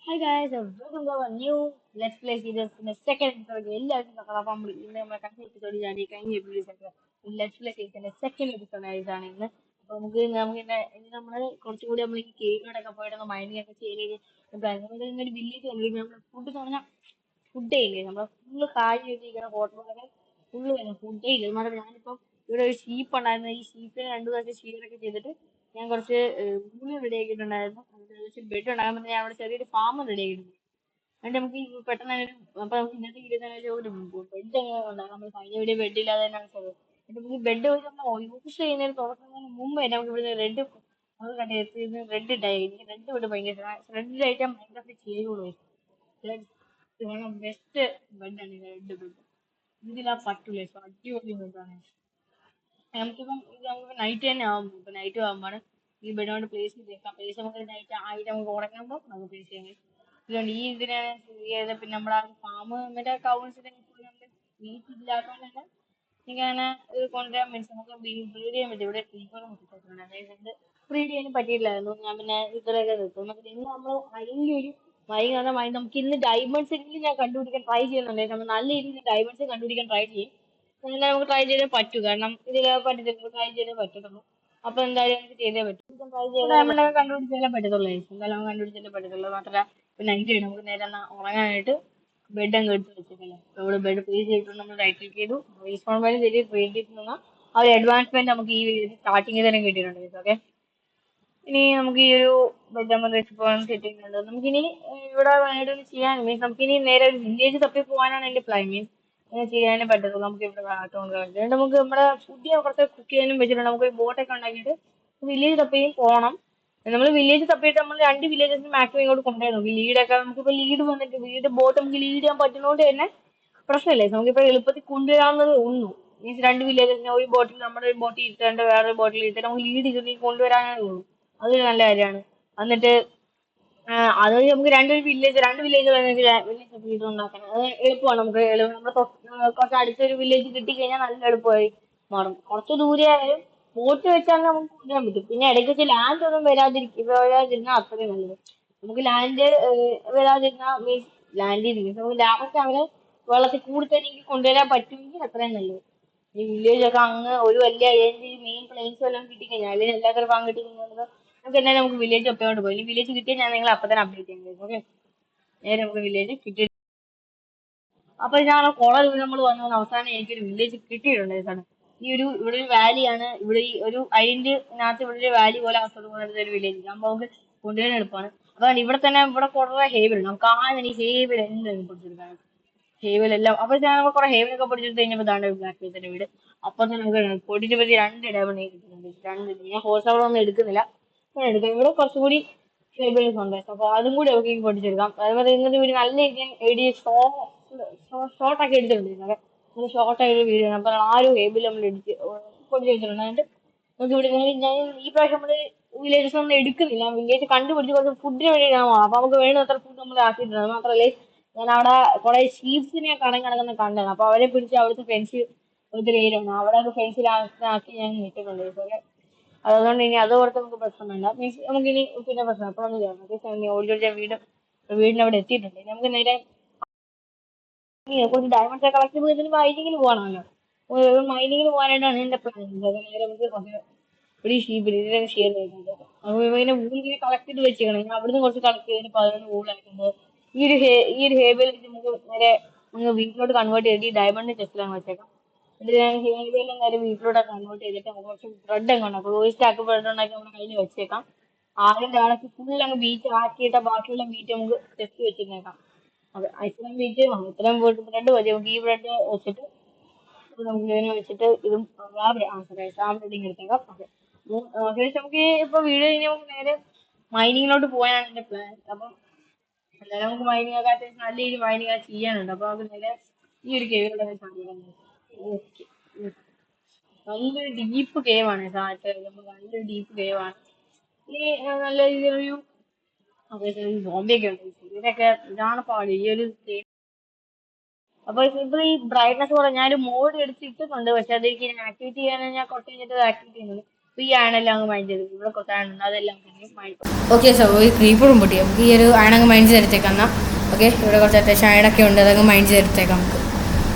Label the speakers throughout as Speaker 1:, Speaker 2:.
Speaker 1: Hi guys, welcome to our new Let's Play series in the second episode. എല്ലാവർക്കും നോക്കാം. അപ്പൊ ഇന്ന് നമ്മുടെ കഴിഞ്ഞ എപ്പിസോഡ് കഴിഞ്ഞ എപ്പിസോഡ് ലെറ്റ്സ് പ്ലേ സീരീസിന്റെ സെക്കൻഡ് എപ്പിസോഡ് ആയിട്ടാണ് ഇന്ന്. അപ്പൊ ഇനി നമ്മള് കുറച്ചുകൂടി നമ്മൾ ഈ കേവിലോട്ടൊക്കെ പോയിട്ട് മൈനിങ് ഒക്കെ ചെയ്ത് ഒരു വില്ലേജ് നമ്മൾ ഫുഡ് പറഞ്ഞാൽ ഫുഡേ ഇല്ലേ നമ്മളെ ഫുള്ള് കാര്യം വെച്ചിരിക്കുന്ന ഹോട്ടലുകളൊക്കെ ഫുള്ള് തന്നെ ഫുഡേ ഇല്ല അത് മാത്രമല്ല ഞാനിപ്പം ഇവിടെ ഒരു ഷീപ്പ് ഉണ്ടായിരുന്നു ഈ ഷീപ്പിനെ രണ്ടു ദിവസം ഷീറൊക്കെ ചെയ്തിട്ട് ഞാൻ കുറച്ച് ഊണ് റെഡി ആക്കിയിട്ടുണ്ടായിരുന്നു ബെഡ് ഉണ്ടാകാൻ ഞാൻ അവിടെ ചെറിയൊരു ഫാം റെഡി ആക്കിയിട്ടുണ്ട് എന്നിട്ട് നമുക്ക് ഈ പെട്ടെന്ന് അപ്പൊ നമുക്ക് ഇന്നത്തെ വീഡിയോ ഒരു ബെഡ് എങ്ങനെ ഉണ്ടാകും നമ്മൾ കഴിഞ്ഞ വീഡിയോ ബെഡ് ഇല്ലാതെ തന്നെ വെച്ചത് എന്നിട്ട് നമുക്ക് ബെഡ് വെച്ച് നമ്മൾ യൂസ് ചെയ്യുന്നതിന് തുറക്കുന്നതിന് മുമ്പ് തന്നെ നമുക്ക് ഇവിടുന്ന് നമുക്ക് കണ്ടെത്തിയത് റെഡ് ഇട്ടായി എനിക്ക് റെഡ് വിട്ട് ഭയങ്കര റെഡ് ഐറ്റം ഭയങ്കര ചെയ്യുള്ളൂ ബെസ്റ്റ് ബെഡാണ് റെഡ് ബെഡ് ഇതിലാ പറ്റൂല അടിപൊളി ബെഡാണ് നമുക്ക് നൈറ്റ് തന്നെ ആവും ഇപ്പൊ നൈറ്റ് ആകുമ്പോഴാണ് ഈ ബെഡ് കൊണ്ട് പ്ലേസ് ചെയ്തേക്കാം പ്ലേസ് നമുക്ക് നൈറ്റ് ആയിട്ട് നമുക്ക് ഉറങ്ങുമ്പോൾ നമുക്ക് പ്ലേസ് ചെയ്യാൻ കഴിയും ഇതുകൊണ്ട് ഈ ഇതിനാണ് ചെയ്ത് പിന്നെ നമ്മുടെ ഫാം മറ്റേ കൗൺസിലിൽ മീറ്റ് ഇല്ലാത്തതുകൊണ്ട് തന്നെ എനിക്കങ്ങനെ ഇത് കൊണ്ടുവരാൻ മീൻസ് നമുക്ക് ബ്രീഡ് ചെയ്യാൻ പറ്റും ഇവിടെ ടീച്ചറും കിട്ടിയിട്ടുണ്ട് അതായത് ബ്രീഡ് ചെയ്യാനും പറ്റിയില്ലായിരുന്നു ഞാൻ പിന്നെ ഇത്രയൊക്കെ നിർത്തും നമുക്ക് ഇന്ന് നമ്മൾ വലിയൊരു മൈൻ എന്ന മൈൻ നമുക്ക് ഇന്ന് ഡയമണ്ട്സ് എങ്കിലും ഞാൻ കണ്ടുപിടിക്കാൻ ട്രൈ ചെയ്യുന്നുണ്ട് നമ്മൾ നല്ല രീതിയിൽ ഡയമണ്ട്സ് കണ്ടുപിടിക്കാൻ ട്രൈ ചെയ്യും എന്നാലും നമുക്ക് ട്രൈ ചെയ്തേ പറ്റൂ കാരണം ഇതിൽ പറ്റത്തില്ല ട്രൈ ചെയ്തേ പറ്റത്തുള്ളൂ അപ്പൊ എന്തായാലും നമുക്ക് ചെയ്തേ പറ്റും ഡയമണ്ട് ഒക്കെ കണ്ടുപിടിച്ചാലേ പറ്റത്തുള്ളൂ എന്തായാലും നമുക്ക് കണ്ടുപിടിച്ചാലേ പറ്റത്തുള്ളൂ മാത്രമല്ല ഇപ്പൊ നൈറ്റ് നമുക്ക് നേരെ എന്നാ ഉറങ്ങാനായിട്ട് ബെഡ് അങ്ങ് എടുത്ത് വെച്ചിട്ടില്ല ഇവിടെ ബെഡ് പ്ലേസ് ചെയ്തിട്ട് നമ്മൾ റൈറ്റ് ക്ലിക്ക് ചെയ്തു റീസ്പോൺ വാല്യൂ ചെയ്ത് ക്രിയേറ്റ് നിന്ന ആ ഒരു അഡ്വാൻസ്മെന്റ് നമുക്ക് ഈ സ്റ്റാർട്ടിങ്ങിൽ തന്നെ കിട്ടിയിട്ടുണ്ട് ഓക്കെ ഇനി നമുക്ക് ഈ ഒരു ബെഡ് നമ്മൾ വെച്ചിപ്പോൾ സെറ്റ് ചെയ്യുന്നുണ്ട് നമുക്കിനി ഇവിടെ വേണ്ടി ചെയ്യാൻ മീൻസ് നമുക്കിനി നേരെ ഒരു വില്ലേജ് തപ്പി പോകാനാണ് എന്റെ പ്ലാൻ മീൻസ് അങ്ങനെ ചെയ്യാനേ പറ്റത്തുള്ളൂ നമുക്ക് ഇവിടെ ഭാഗത്തോണ്ട് അതുകൊണ്ട് നമുക്ക് നമ്മുടെ ഫുഡ് കുറച്ച് കുക്ക് ചെയ്യാനും വെച്ചിട്ടുണ്ട് നമുക്ക് ഒരു ബോട്ടൊക്കെ ഉണ്ടാക്കിയിട്ട് വില്ലേജ് തപ്പിയും പോകണം നമ്മൾ വില്ലേജ് തപ്പിയിട്ട് നമ്മൾ രണ്ട് വില്ലേജസിന് മാക്സിമം ഇങ്ങോട്ട് കൊണ്ടുവരണം ലീഡൊക്കെ നമുക്കിപ്പോ ലീഡ് വന്നിട്ട് ലീഡ് ബോട്ട് നമുക്ക് ലീഡ് ചെയ്യാൻ പറ്റുന്നതുകൊണ്ട് തന്നെ പ്രശ്നമില്ലേ നമുക്കിപ്പോ എളുപ്പത്തിൽ കൊണ്ടുവരാവുന്നതേ ഉള്ളൂ മീൻസ് രണ്ട് വില്ലേജസിനെ ഒരു ബോട്ടിൽ നമ്മുടെ ഒരു ബോട്ടിൽ ഇരുത്തേണ്ട വേറൊരു ബോട്ടിൽ ഇരുത്തേണ്ട നമുക്ക് ലീഡ് ചെയ്ത് കൊണ്ടുവരാനേ ഉള്ളൂ അതൊരു നല്ല കാര്യമാണ് എന്നിട്ട് അത് നമുക്ക് രണ്ട് വില്ലേജ് വില്ലേജ് ഉണ്ടാക്കണം അത് എളുപ്പമാണ് നമുക്ക് നമ്മുടെ കുറച്ച് അടുത്തൊരു വില്ലേജ് കിട്ടിക്കഴിഞ്ഞാൽ നല്ല എളുപ്പമായി മാറും കുറച്ച് ദൂരെ ആയാലും ബോട്ട് വെച്ചാൽ നമുക്ക് കൊണ്ടുവരാൻ പറ്റും പിന്നെ ഇടയ്ക്ക് വെച്ച് ലാൻഡ് ഒന്നും വരാതിരുന്നാൽ അത്രയും നല്ലത് നമുക്ക് ലാൻഡ് വരാതിരുന്നാൽ മീൻസ് ലാൻഡ് ചെയ്തിരിക്കും നമുക്ക് ഡയറക്റ്റ് അവരെ വെള്ളത്തിൽ കൂടി തന്നെ എനിക്ക് കൊണ്ടുവരാൻ പറ്റുമെങ്കിൽ അത്രയും നല്ലത് ഈ വില്ലേജ് ഒക്കെ അങ്ങ് ഒരു വലിയ മെയിൻ പ്ലെയിൻസ് എല്ലാം കിട്ടിക്കഴിഞ്ഞാൽ അല്ലെങ്കിൽ എല്ലാത്തരം ഭാഗം കിട്ടിക്കഴിഞ്ഞാൽ നമുക്ക് എന്തായാലും നമുക്ക് വില്ലേജ് ഒപ്പയോണ്ട് പോയി ഈ വില്ലേജ് കിട്ടിയാൽ ഞാൻ നിങ്ങളെ അപ്പൊ തന്നെ അപ്ഡേറ്റ് ചെയ്യുന്നത് ഓക്കെ നേരെ നമുക്ക് വില്ലേജ് കിട്ടി അപ്പൊ ഞാൻ കുറെ ദൂരം നമ്മൾ വന്നു അവസാനം എനിക്കൊരു വില്ലേജ് കിട്ടിയിട്ടുണ്ട് സാണ് ഇവിടെ ഒരു വാലിയാണ് ഇവിടെ ഈ ഒരു അതിന്റെനകത്ത് ഇവിടെ ഒരു വാലി പോലെ അവസ്ഥ പോലെ ഒരു വില്ലേജ് അപ്പൊ നമുക്ക് കൊണ്ടുവരാൻ എളുപ്പമാണ് അപ്പൊ ഇവിടെ തന്നെ ഇവിടെ കുറെ ഹേബിൾ നമുക്ക് ആദ്യം ഈ ഹേബിൾ എന്തായാലും പിടിച്ചെടുക്കാൻ ഹേവലെല്ലാം അപ്പൊ ഞാൻ കുറെ ഹേവലൊക്കെ പൊടിച്ചിട്ട് കഴിഞ്ഞപ്പോ ദാണ്ട് ബ്ലാക്ക് തന്നെ വീട് അപ്പൊ തന്നെ നമുക്ക് പൊടിച്ച് പറ്റി രണ്ട് ഇടപെടി കിട്ടുന്നുണ്ട് രണ്ട് ഞാൻ ഹോഴ്സ് അവിടെ ഒന്നും എടുക്കുന്നില്ല ഞാൻ എടുക്കാം ഇവിടെ കുറച്ചുകൂടി ഹേബിൾസ് ഉണ്ട് അപ്പൊ അതും കൂടി നമുക്ക് പൊടിച്ചെടുക്കാം അതുപോലെ ഇന്നത്തെ വീട് നല്ല രീതിയിൽ ഷോർട്ടാക്കി എടുത്തിട്ടുണ്ട് ഷോർട്ട് ആയിട്ട് വീഡിയോ അപ്പൊ ആരും ഹേബിൾ നമ്മൾ പൊടിച്ച് വെച്ചിട്ടുണ്ട് എന്നിട്ട് നമുക്ക് ഇവിടെ ഞാൻ ഈ പ്രാവശ്യം നമ്മള് വില്ലേജസ് ഒന്നും എടുക്കുന്നില്ല വില്ലേജ് കണ്ടുപിടിച്ച് കുറച്ച് ഫുഡിന് വേണ്ടി ഞാൻ പോകണം അപ്പൊ നമുക്ക് വേണ്ടത്ര ഫുഡ് നമ്മൾ ആക്കിയിട്ടുണ്ട് അത് മാത്രമല്ലേ ഞാൻ അവിടെ കുറെ ഷീപ്സിനെ കടങ്ങി കിടക്കുന്ന കണ്ടാണ് അപ്പൊ അവരെ പിടിച്ച് അവിടുത്തെ ഫെൻസ് ഒത്തിരി ഏരിയാണ് അവിടെ ഫെൻസിലാക്കി ഞാൻ നിൽക്കുന്നുണ്ട് ഇതുപോലെ അതുകൊണ്ട് ഇനി അത് ഓർത്ത് നമുക്ക് പ്രശ്നം വേണ്ട മീൻസ് നമുക്ക് ഇനി പിന്നെ പ്രശ്നം അപ്പൊ ഒന്ന് ചെയ്യാം ഓൾറെഡി വീടിന്റെ അവിടെ എത്തിയിട്ടുണ്ട് ഇനി നമുക്ക് നേരെ കുറച്ച് ഡയമണ്ട്സ് കളക്ട് ചെയ്ത് മൈനിങ്ങിന് പോകണമല്ലോ മൈനിങ്ങിന് പോകാനായിട്ടാണ് എന്റെ പ്ലാൻ നേരെ നമുക്ക് ഒരു ഇതിനെ ഷെയർ ചെയ്യുന്നത് അപ്പൊ ഇങ്ങനെ വൂളിങ്ങനെ കളക്ട് ചെയ്ത് വെച്ചേക്കണം ഞാൻ അവിടുന്ന് കുറച്ച് കളക്ട് ചെയ്തിട്ട് 11 വൂളായിട്ടുണ്ട് ഈ ഒരു ഹേബിൾ നമുക്ക് നേരെ നമുക്ക് വീട്ടിലോട്ട് കൺവേർട്ട് ചെയ്ത് ഈ ഡയമണ്ട് ചെസ്റ്റിലാണ് വെച്ചേക്കാം എന്നിട്ട് ഞാൻ ഹേബിളെല്ലാം നേരെ വീട്ടിലോട്ട് കൺവേർട്ട് ചെയ്തിട്ട് നമുക്ക് കുറച്ച് ബ്രെഡ് ഒക്കെ ഉണ്ടാക്കും ഒരു സ്റ്റാക്ക് ബ്രെഡ് ഉണ്ടാക്കി നമ്മുടെ കയ്യിൽ വെച്ചേക്കാം ആദ്യം ഡയറക്റ്റ് ഫുൾ അങ്ങ് ബീറ്റ് ആക്കിയിട്ട് ബാക്കിയുള്ള മീറ്റ് നമുക്ക് ചെസ്റ്റ് വെച്ചിട്ടേക്കാം അതെ ഇത്രയും ബീറ്റ് ഇത്രയും ബ്രെഡ് മതി നമുക്ക് ഈ ബ്രെഡ് വെച്ചിട്ട് ഇത് നമുക്ക് ഇതിനെ വെച്ചിട്ട് ഇതും ബ്രെഡിങ് എടുത്തേക്കാം ഓക്കെ നമുക്ക് ഇപ്പൊ വീട് കഴിഞ്ഞ് നമുക്ക് നേരെ മൈനിങ്ങിലോട്ട് പോകാനാണ് എന്റെ പ്ലാൻ അപ്പം എന്തായാലും നമുക്ക് മൈനിങ് ഒക്കെ അത്യാവശ്യം നല്ല രീതിയിൽ മൈനിങ് ഒക്കെ ചെയ്യാനുണ്ട് അപ്പൊ നമുക്ക് നേരെ ഈ ഒരു കേവിലൂടെ ഓക്കെ നല്ലൊരു ഡീപ്പ് കേവ് ആണ് നമുക്ക് നല്ലൊരു ഡീപ്പ് കേവ് ആണ് ഈ നല്ല രീതിയിലൊരു സോംബിയൊക്കെ ഉണ്ട് ഇതിനൊക്കെ ഇതാണ് പാട് ഈ ഒരു അപ്പൊ ഇപ്പൊ ഈ ബ്രൈറ്റ്നസ് കുറഞ്ഞ ഞാനൊരു മോഡ് എടുത്തിട്ടുണ്ട് പക്ഷെ അതെനിക്ക് ആക്ടിവേറ്റ് ചെയ്യാൻ ഞാൻ കുറച്ച് കഴിഞ്ഞിട്ട് ആക്ടിവേറ്റ് ചെയ്യുന്നത് അപ്പൊ ഈ ആണെല്ലാം അങ്ങ് മൈൻഡ് ചെയ്ത് ഇവിടെ കുറച്ചാണ് അതെല്ലാം മൈൻഡ്.
Speaker 2: ഓക്കെ സോ ഈ ക്രീപ്പറും പൊട്ടി നമുക്ക് ഈ ഒരു അയണങ്ങ് മൈൻഡ് ചെയ്തെടുത്തേക്കാം എന്നാൽ. ഓക്കെ ഇവിടെ കുറച്ച് അത്യാവശ്യം അയണൊക്കെ ഉണ്ട്, അതങ്ങ് മൈൻഡ് ചെയ്തെടുത്തേക്കാം നമുക്ക്.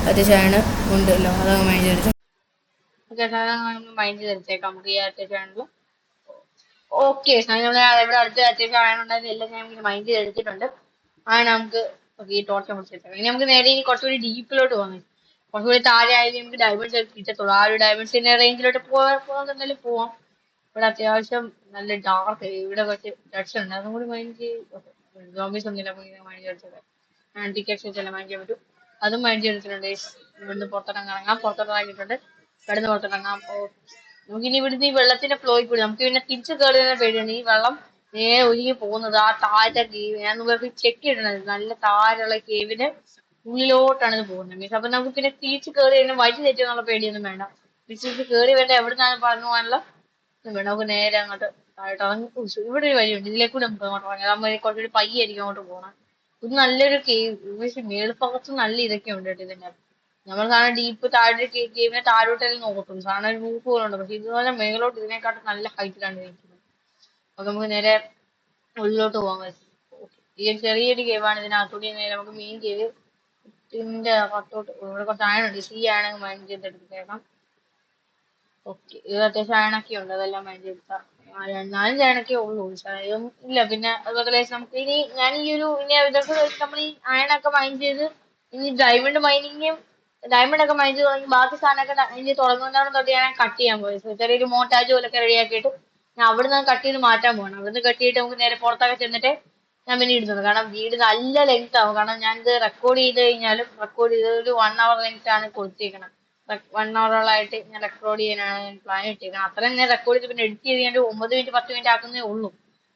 Speaker 2: അത്യാവശ്യം അയണ് ഉണ്ടല്ലോ, അതങ്ങ് മൈൻഡ് ചെയ്തെടുത്തേക്കാം.
Speaker 1: മൈൻഡ് ചെയ്തെടുത്തേക്കാം നമുക്ക് ഈ അത്യാവശ്യമാണല്ലോ. ഓക്കെ ഇവിടെ അടുത്ത് അത്യാവശ്യം ആയതുകൊണ്ടായിരുന്നു എല്ലാം ഞാൻ മൈൻഡ് ചെയ്തെടുത്തിട്ടുണ്ട്. ആണ് നമുക്ക് ഈ ടോർച്ച് മുറിച്ചെടുക്കാം. ഇനി നമുക്ക് നേരെ ഇനി കുറച്ചുകൂടി ഡീപ്പിലോട്ട് പോകാം. കുറച്ചുകൂടി താഴെ ആയാലും നമുക്ക് ഡയമണ്ട്സ് കിട്ടത്തുള്ളൂ. ആ ഒരു ഡയമണ്ട്സിന്റെ റേഞ്ചിലോട്ട് പോകാൻ പോവാം. ഇവിടെ അത്യാവശ്യം നല്ല ഡാർക്ക്, ഇവിടെ കുറച്ച് ഡട്സ് ഉണ്ട്, അതും കൂടി മൈൻഡ് ചെയ്ത് സോംബീസ് ഒന്നുമില്ല, മൈൻഡ് ചെയ്തെടുത്തത് ആന്റി കെക്സ് എല്ലാം മൈൻഡ് ചെയ്യാൻ പറ്റും. അതും മൈൻഡ് ചെയ്തിട്ടുണ്ട്. ഇവിടുന്ന് പുറത്തിറങ്ങാം, പുറത്തിറങ്ങിയിട്ടുണ്ട്. ഇവിടുന്ന് പുറത്തിറങ്ങാം. നമുക്കിനി ഇവിടുന്ന് ഈ വെള്ളത്തിന്റെ ഫ്ലോയിൽ കൂടി നമുക്ക് പിന്നെ തിരിച്ചു കയറുന്ന പേടിയാണ്. ഈ വെള്ളം നേരെ ഒഴുകി പോകുന്നത് ആ താഴത്തെ കേവ്, ഞാൻ നമുക്ക് ചെക്ക് ചെയ്തിട്ടുണ്ട്, നല്ല താഴെയുള്ള കേവിന് ഉള്ളിലോട്ടാണ് ഇത് പോകുന്നത്. മീൻസ് അപ്പൊ നമുക്ക് പിന്നെ തിരിച്ച് കയറി കഴിഞ്ഞാൽ വഴി തെറ്റുന്നുള്ള പേടിയൊന്നും വേണ്ട. തിരിച്ച് കയറി വേണ്ട എവിടുന്നാണ് പറഞ്ഞു പോകാനുള്ള വേണ്ട. നമുക്ക് നേരെ അങ്ങോട്ട് താഴോട്ട് ഇറങ്ങി. ഇവിടെ ഒരു വഴിയുണ്ട്, ഇതിലേക്കൂടെ നമുക്ക് അങ്ങോട്ട് ഇറങ്ങാം. നമ്മൾ കുറച്ചുകൂടി പയ്യായിരിക്കും അങ്ങോട്ട് പോകണം. ഇത് നല്ലൊരു കേവ്, പക്ഷെ മേൽഭാഗത്ത് നല്ല ഇതൊക്കെ ഉണ്ട് കേട്ടോ ഇതിന്റെ. നമ്മൾ സാധനം ഡീപ്പ് താഴെ കേവിനെ താഴോട്ടെല്ലാം നോക്കത്തുള്ളൂ, സാധനം ഒരു റൂഫ് പോലെ ഉണ്ട്. പക്ഷെ ഇതുപോലെ മേലോട്ട് ഇതിനെക്കാട്ടും നല്ല ഹൈറ്റിലാണ് ഇരിക്കുന്നത്. അപ്പൊ നമുക്ക് നേരെ ഉള്ളിലോട്ട് പോകാൻ. ഈ ഒരു ചെറിയൊരു കേവാണ്, ഇതിനകത്തൂടി നേരെ നമുക്ക് മെയിൻ കേവ് ഇതിന്റെ പുറത്തോട്ട്. ഇവിടെ കുറച്ച് ആണുണ്ട്, സി ആണെങ്കിൽ മൈൻഡ് ചെയ്തെടുത്തേക്കാം. ഓക്കെ ഇത് അത്യാവശ്യം അയണൊക്കെ ഉണ്ട്, അതെല്ലാം മൈൻഡ് ചെയ്തെടുക്കാം. 4 അയണൊക്കെ ഉള്ളൂ, ഇല്ല. പിന്നെ അതുപോലെ നമുക്ക് ഞാൻ ഈ ഒരു ഇനി ഇതൊക്കെ നമ്മൾ ഈ അയണൊക്കെ മൈൻഡ് ചെയ്ത് ഇനി ഡയമണ്ട് ഒക്കെ മൈൻഡ് ചെയ്ത് തുടങ്ങി ബാക്കി സാധനമൊക്കെ ഇനി തുടങ്ങുന്നതോടെ തൊട്ട് ഞാൻ കട്ട് ചെയ്യാൻ പോയത്. ചെറിയൊരു മോട്ടാജ് പോലൊക്കെ റെഡിയാക്കിയിട്ട് ഞാൻ അവിടുന്ന് കട്ട് ചെയ്ത് മാറ്റാൻ പോകണം. അവിടുന്ന് കട്ട് ചെയ്തിട്ട് നമുക്ക് നേരെ പുറത്തൊക്കെ ചെന്നിട്ട് ഞാൻ പിന്നെ ഇടുന്നത്. കാരണം വീട് നല്ല ലെങ്ത് ആവും. കാരണം ഞാനിത് റെക്കോർഡ് ചെയ്ത് കഴിഞ്ഞാലും റെക്കോർഡ് ചെയ്ത് ഒരു 1 hour ലെങ്ത് ആണ് കൊടുത്തിരിക്കുന്നത്. 1 hour ഞാൻ റെക്കോർഡ് ചെയ്യാനാണ് ഞാൻ പ്ലാൻ ഇട്ടിരിക്കുന്നത്. അത്രയും ഞാൻ റെക്കോർഡ് ചെയ്ത് പിന്നെ എഡിറ്റ് ചെയ്ത് കഴിഞ്ഞാൽ 9 മിനിറ്റ് 10 മിനിറ്റ് ആക്കുന്നേ ഉള്ളൂ.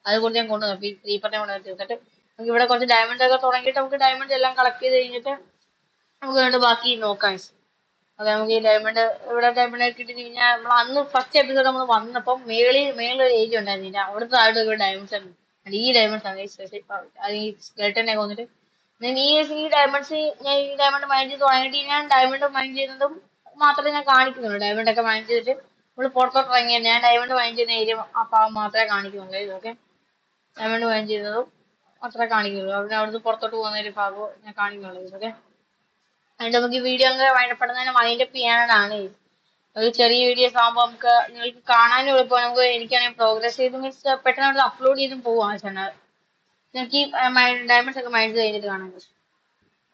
Speaker 1: അതുകൊണ്ട് ഞാൻ കൊണ്ടുവന്നു ഈ ക്രീപ്പറിനെ കൊണ്ടുവന്ന് തീർത്തിട്ട് നമുക്ക് ഇവിടെ കുറച്ച് ഡയമണ്ട് ഒക്കെ തുടങ്ങിയിട്ട് നമുക്ക് ഡയമണ്ട് എല്ലാം കളക്ട് ചെയ്ത് കഴിഞ്ഞിട്ട് നമുക്ക് വേണ്ട ബാക്കി നോക്കാം. അതെ നമുക്ക് ഈ ഡയമണ്ട് ഇവിടെ ഡയമണ്ട് കിട്ടി കഴിഞ്ഞാൽ നമ്മൾ അന്ന് ഫസ്റ്റ് എപ്പിസോഡ് നമ്മൾ വന്നപ്പം മേളിൽ ഏരിയ ഉണ്ടായിരുന്നില്ല, അവിടുത്തെ ആയിട്ട് ഡയമണ്ട്സ് ആണ്. ഈ ഡയമണ്ട്സ് ആണ് അത് ഈ സ്കെൽട്ടനെ കൊന്നിട്ട് ഈ ഡയമണ്ട്സ് ഞാൻ ഈ ഡയമണ്ട് മൈൻഡ് ചെയ്ത് തുടങ്ങിയിട്ട് ഞാൻ ഡയമണ്ട് മൈൻഡ് ചെയ്യുന്നതും മാത്രമേ ഞാൻ കാണിക്കുന്നുള്ളൂ. ഡയമണ്ട് ഒക്കെ മൈൻഡ് ചെയ്തിട്ട് നമ്മൾ പുറത്തോട്ട് ഇറങ്ങിയ ഞാൻ ഡയമണ്ട് മൈൻഡ് ചെയ്യുന്ന ഏരിയ ആ ഭാഗം മാത്രമേ കാണിക്കുന്നുള്ളൂ. ഇതൊക്കെ ഡയമണ്ട് മൈൻഡ് ചെയ്യുന്നതും മാത്രമേ കാണിക്കുള്ളൂ. അവിടുന്ന് പുറത്തോട്ട് പോകുന്ന ഒരു ഭാഗവും ഞാൻ കാണിക്കുന്നുള്ളൂ. ഇതൊക്കെ അതിന്റെ നമുക്ക് ഈ വീഡിയോ അങ്ങനെ വൈൻഡപ്പെടുന്നതിന് വൈൻഡപ്പ് ചെയ്യാനാണ്. ഒരു ചെറിയ വീഡിയോസ് ആകുമ്പോൾ നമുക്ക് നിങ്ങൾക്ക് കാണാനും എളുപ്പമാണ്. നമുക്ക് എനിക്കാണെങ്കിൽ പ്രോഗ്രസ് ചെയ്ത് മീൻസ് പെട്ടെന്ന് അപ്ലോഡ് ചെയ്തും പോവാം ചാനൽ. എനിക്ക് ഈ ഡയമണ്ട്സ് ഒക്കെ മൈൻഡ് കഴിഞ്ഞിട്ട് കാണാൻ പറ്റും.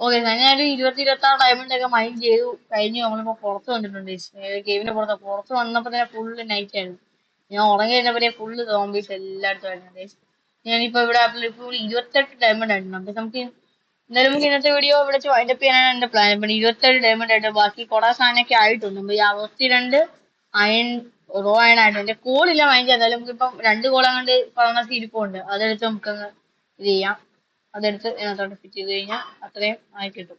Speaker 1: ഓക്കെ സാർ ഞാനൊരു 26 ഡയമണ്ട് ഒക്കെ മൈൻഡ് ചെയ്തു കഴിഞ്ഞ് നമ്മളിപ്പോ പുറത്ത് വന്നിട്ടുണ്ട്. ഗെയിമിന്റെ പുറത്ത് വന്നപ്പോ തന്നെ ഫുള്ള് നൈറ്റ് ആയിരുന്നു. ഞാൻ ഉറങ്ങി കഴിഞ്ഞപ്പോ ഫുള്ള് സോംബീസ് എല്ലായിടത്തും ആയിരുന്നു. ഞാനിപ്പോ ഇവിടെ 28 ഡയമണ്ട് ആയിട്ടുണ്ട്. അപ്പൊ നമുക്ക് എന്തായാലും നമുക്ക് ഇന്നത്തെ വീഡിയോ ഇവിടെ വൈൻഡപ്പ് ചെയ്യാനാണ് എന്റെ പ്ലാൻ. പിന്നെ 27 ഡയമണ്ട് ആയിട്ട് ബാക്കി കുറെ സാധനമൊക്കെ ആയിട്ടുണ്ട്. ഈ 62 അയൺ റോ അയൺ ആയിട്ടുണ്ട്. എന്റെ കോളില്ല മൈൻഡ് ചെയ്താലും നമുക്കിപ്പം 2 കോൾ അങ്ങോട്ട് പറഞ്ഞ ഇരിപ്പുണ്ട്, അതെടുത്ത് നമുക്കങ്ങ് ഇത് ചെയ്യാം. അതെടുത്ത് ഇതിനകത്തോട്ട് ഫിറ്റ് ചെയ്ത് കഴിഞ്ഞാൽ അത്രയും ആയി കിട്ടും.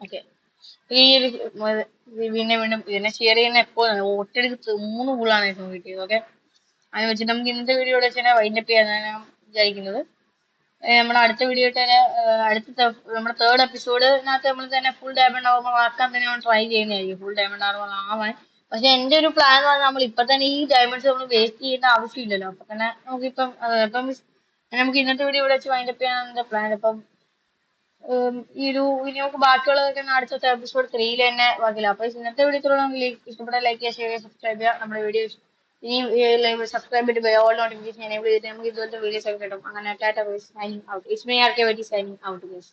Speaker 1: ഓക്കെ ഈ പിന്നെ വീണ്ടും ഇതിനെ ഷെയർ ചെയ്യുന്ന എപ്പോഴും ഒറ്റയടിക്ക് 3 കൂളാണ് ഏറ്റവും കിട്ടിയത്. ഓക്കെ അത് വെച്ചിട്ട് നമുക്ക് ഇന്നത്തെ വീഡിയോ വെച്ചാൽ വൈൻഡപ്പ് ചെയ്യാനാണ് ഞാൻ വിചാരിക്കുന്നത്. നമ്മുടെ അടുത്ത വീഡിയോ തന്നെ നമ്മുടെ 3rd എപ്പിസോഡിനകത്ത് നമ്മൾ തന്നെ ഫുൾ ഡയമണ്ട് ആവുമ്പോൾ ആക്കാൻ തന്നെ നമ്മൾ ട്രൈ ചെയ്യുന്നതായിരിക്കും, ഫുൾ ഡയമണ്ട് ആവാൻ. പക്ഷെ എന്റെ ഒരു പ്ലാൻ എന്ന് പറഞ്ഞാൽ നമ്മൾ ഇപ്പൊ തന്നെ ഈ ഡയമണ്ട്സ് നമ്മൾ വേസ്റ്റ് ചെയ്യേണ്ട ആവശ്യമില്ലല്ലോ. അപ്പൊ തന്നെ നമുക്കിപ്പം നമുക്ക് ഇന്നത്തെ വീഡിയോ ഇവിടെ വെച്ച് വൈൻഡപ്പ് ചെയ്യാനാണ് എന്റെ പ്ലാൻ. ഇപ്പം ഇനി നമുക്ക് ബാക്കിയുള്ളതൊക്കെ അടുത്ത എപ്പിസോഡ് 3 തന്നെ ബാക്കില്ല. അപ്പൊ ഇന്നത്തെ വീഡിയോ ഇഷ്ടപ്പെട്ട ലൈക്ക് ചെയ്യുക, ഷെയർ ചെയ്യുക, സബ്സ്ക്രൈബ് ചെയ്യുക. നമ്മുടെ വീഡിയോ ഇനി സബ്സ്ക്രൈബ് ചെയ്തിട്ട് ഓൾ നോട്ടിഫിക്കേഷൻ എനേബിൾ ചെയ്തിട്ട് നമുക്ക് ഇതുപോലത്തെ വീഡിയോസ് ഒക്കെ കിട്ടും. അങ്ങനെ tata guys, signing out. It's me RK വെറ്റി സൈനിങ് ഔട്ട് ഗൈസ്.